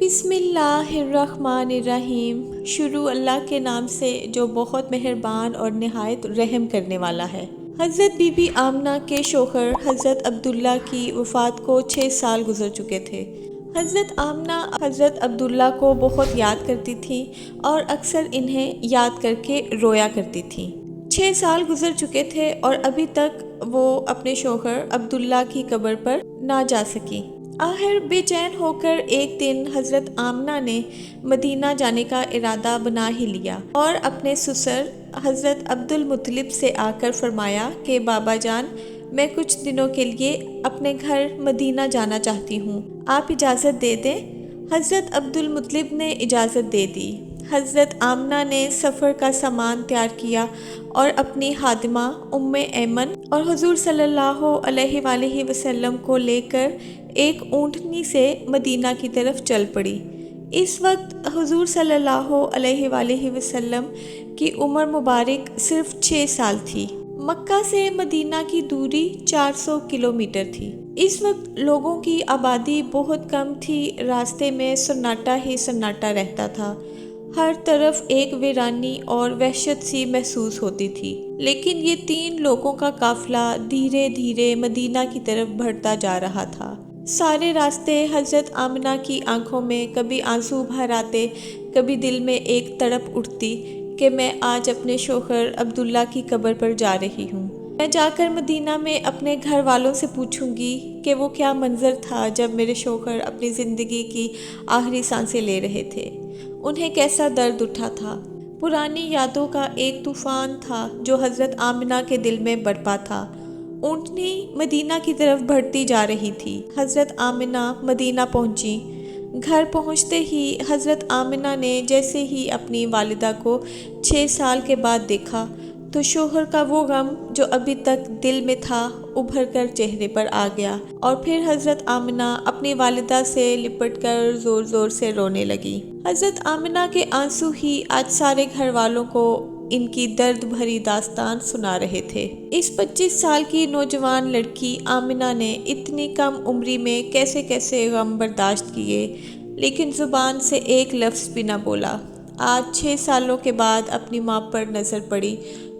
بسم اللہ الرحمن الرحیم۔ شروع اللہ کے نام سے جو بہت مہربان اور نہایت رحم کرنے والا ہے۔ حضرت بی بی آمنہ کے شوہر حضرت عبداللہ کی وفات کو 6 سال گزر چکے تھے۔ حضرت آمنہ حضرت عبداللہ کو بہت یاد کرتی تھیں اور اکثر انہیں یاد کر کے رویا کرتی تھیں۔ 6 سال گزر چکے تھے اور ابھی تک وہ اپنے شوہر عبداللہ کی قبر پر نہ جا سکی۔ آخر بے چین ہو کر ایک دن حضرت آمنہ نے مدینہ جانے کا ارادہ بنا ہی لیا اور اپنے سسر حضرت عبدالمطلب سے آ کر فرمایا کہ بابا جان، میں کچھ دنوں کے لیے اپنے گھر مدینہ جانا چاہتی ہوں، آپ اجازت دے دیں؟ حضرت عبدالمطلب نے اجازت دے دی۔ حضرت آمنہ نے سفر کا سامان تیار کیا اور اپنی خادمہ ام ایمن اور حضور صلی اللہ علیہ وآلہ وسلم کو لے کر ایک اونٹنی سے مدینہ کی طرف چل پڑی۔ اس وقت حضور صلی اللہ علیہ وآلہ وسلم کی عمر مبارک صرف 6 سال تھی۔ مکہ سے مدینہ کی دوری 400 کلومیٹر تھی۔ اس وقت لوگوں کی آبادی بہت کم تھی، راستے میں سناٹا ہی سناٹا رہتا تھا، ہر طرف ایک ویرانی اور وحشت سی محسوس ہوتی تھی۔ لیکن یہ 3 لوگوں کا قافلہ دھیرے دھیرے مدینہ کی طرف بڑھتا جا رہا تھا۔ سارے راستے حضرت آمنہ کی آنکھوں میں کبھی آنسو بھر آتے، کبھی دل میں ایک تڑپ اٹھتی کہ میں آج اپنے شوہر عبداللہ کی قبر پر جا رہی ہوں۔ میں جا کر مدینہ میں اپنے گھر والوں سے پوچھوں گی کہ وہ کیا منظر تھا جب میرے شوہر اپنی زندگی کی آخری سانسیں لے رہے تھے، انہیں کیسا درد اٹھا تھا۔ پرانی یادوں کا ایک طوفان تھا جو حضرت آمنہ کے دل میں برپا تھا۔ اونٹنی مدینہ کی طرف بڑھتی جا رہی تھی۔ حضرت آمنہ مدینہ پہنچی۔ گھر پہنچتے ہی حضرت آمنہ نے جیسے ہی اپنی والدہ کو 6 سال کے بعد دیکھا تو شوہر کا وہ غم جو ابھی تک دل میں تھا ابھر کر چہرے پر آ گیا، اور پھر حضرت آمنہ اپنی والدہ سے لپٹ کر زور زور سے رونے لگی۔ حضرت آمنہ کے آنسو ہی آج سارے گھر والوں کو ان کی درد بھری داستان سنا رہے تھے۔ اس 25 سال کی نوجوان لڑکی آمنہ نے اتنی کم عمری میں کیسے کیسے غم برداشت کیے، لیکن زبان سے ایک لفظ بھی نہ بولا۔ آج 6 سالوں کے بعد اپنی ماں پر نظر پڑی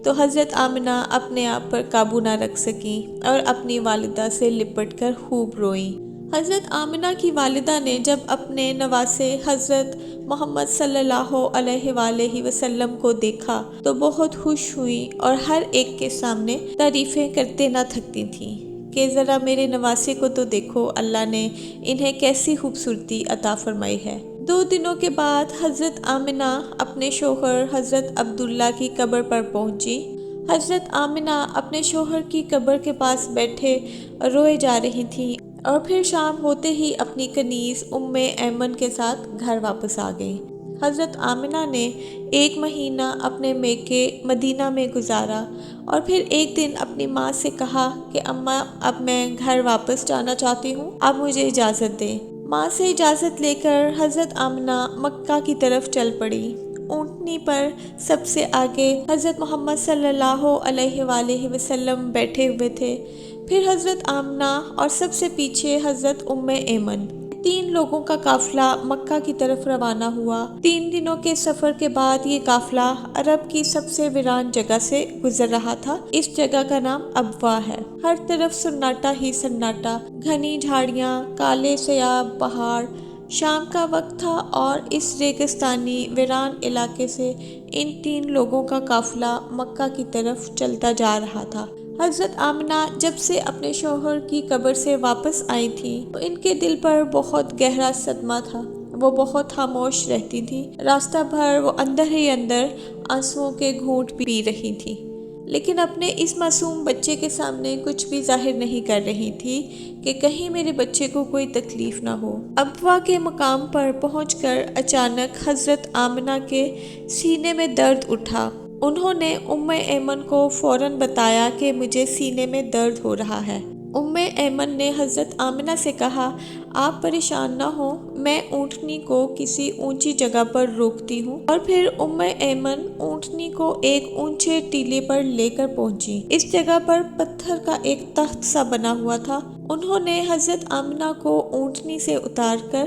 تو حضرت آمنہ اپنے آپ پر قابو نہ رکھ سکیں اور اپنی والدہ سے لپٹ کر خوب روئیں۔ حضرت آمنہ کی والدہ نے جب اپنے نواسے حضرت محمد صلی اللہ علیہ وآلہ وسلم کو دیکھا تو بہت خوش ہوئیں اور ہر ایک کے سامنے تعریفیں کرتے نہ تھکتی تھیں کہ ذرا میرے نواسے کو تو دیکھو، اللہ نے انہیں کیسی خوبصورتی عطا فرمائی ہے۔ 2 دنوں کے بعد حضرت آمنہ اپنے شوہر حضرت عبداللہ کی قبر پر پہنچی۔ حضرت آمنہ اپنے شوہر کی قبر کے پاس بیٹھے روئے جا رہی تھیں اور پھر شام ہوتے ہی اپنی کنیز ام ایمن کے ساتھ گھر واپس آ گئیں۔ حضرت آمنہ نے 1 مہینہ اپنے میکے مدینہ میں گزارا اور پھر ایک دن اپنی ماں سے کہا کہ اماں، اب میں گھر واپس جانا چاہتی ہوں، آپ مجھے اجازت دیں۔ ماں سے اجازت لے کر حضرت آمنہ مکہ کی طرف چل پڑی۔ اونٹنی پر سب سے آگے حضرت محمد صلی اللہ علیہ وآلہ وسلم بیٹھے ہوئے تھے، پھر حضرت آمنہ اور سب سے پیچھے حضرت ام ایمن۔ 3 لوگوں کا قافلہ مکہ کی طرف روانہ ہوا۔ 3 دنوں کے سفر کے بعد یہ قافلہ عرب کی سب سے ویران جگہ سے گزر رہا تھا۔ اس جگہ کا نام ابواء ہے۔ ہر طرف سناٹا ہی سناٹا، گھنی جھاڑیاں، کالے سیاب پہاڑ۔ شام کا وقت تھا اور اس ریگستانی ویران علاقے سے ان 3 لوگوں کا قافلہ مکہ کی طرف چلتا جا رہا تھا۔ حضرت آمنہ جب سے اپنے شوہر کی قبر سے واپس آئی تھیں تو ان کے دل پر بہت گہرا صدمہ تھا۔ وہ بہت خاموش رہتی تھیں، راستہ بھر وہ اندر ہی اندر آنسوؤں کے گھونٹ پی رہی تھیں، لیکن اپنے اس معصوم بچے کے سامنے کچھ بھی ظاہر نہیں کر رہی تھی کہ کہیں میرے بچے کو کوئی تکلیف نہ ہو۔ ابواء کے مقام پر پہنچ کر اچانک حضرت آمنہ کے سینے میں درد اٹھا۔ انہوں نے ام ایمن کو فوراً بتایا کہ مجھے سینے میں درد ہو رہا ہے۔ ام ایمن نے حضرت آمنہ سے کہا، آپ پریشان نہ ہوں، میں اونٹنی کو کسی اونچی جگہ پر روکتی ہوں، اور پھر ام ایمن اونٹنی کو ایک اونچے ٹیلے پر لے کر پہنچی۔ اس جگہ پر پتھر کا ایک تخت سا بنا ہوا تھا۔ انہوں نے حضرت آمنہ کو اونٹنی سے اتار کر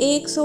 100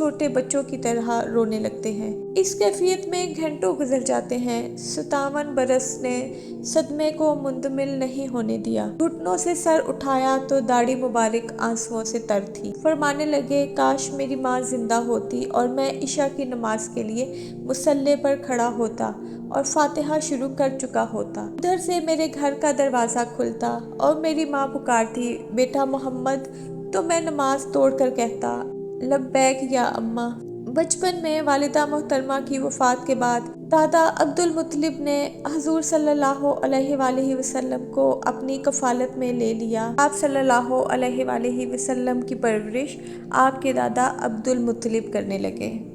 چھوٹے بچوں کی طرح رونے لگتے ہیں۔ اس کیفیت میں گھنٹوں گزر جاتے ہیں۔ 57 برس نے صدمے کو مندمل نہیں ہونے دیا۔ گھٹنوں سے سر اٹھایا تو داڑھی مبارک آنسوؤں سے تر تھی۔ فرمانے لگے، کاش میری ماں زندہ ہوتی اور میں عشاء کی نماز کے لیے مصلی پر کھڑا ہوتا اور فاتحہ شروع کر چکا ہوتا۔ ادھر سے میرے گھر کا دروازہ کھلتا اور میری ماں پکارتی، بیٹا محمد، تو میں نماز توڑ کر کہتا، لبیک یا اماں۔ بچپن میں والدہ محترمہ کی وفات کے بعد دادا عبدالمطلب نے حضور صلی اللہ علیہ وآلہ وسلم کو اپنی کفالت میں لے لیا۔ آپ صلی اللہ علیہ وآلہ وسلم کی پرورش آپ کے دادا عبدالمطلب کرنے لگے۔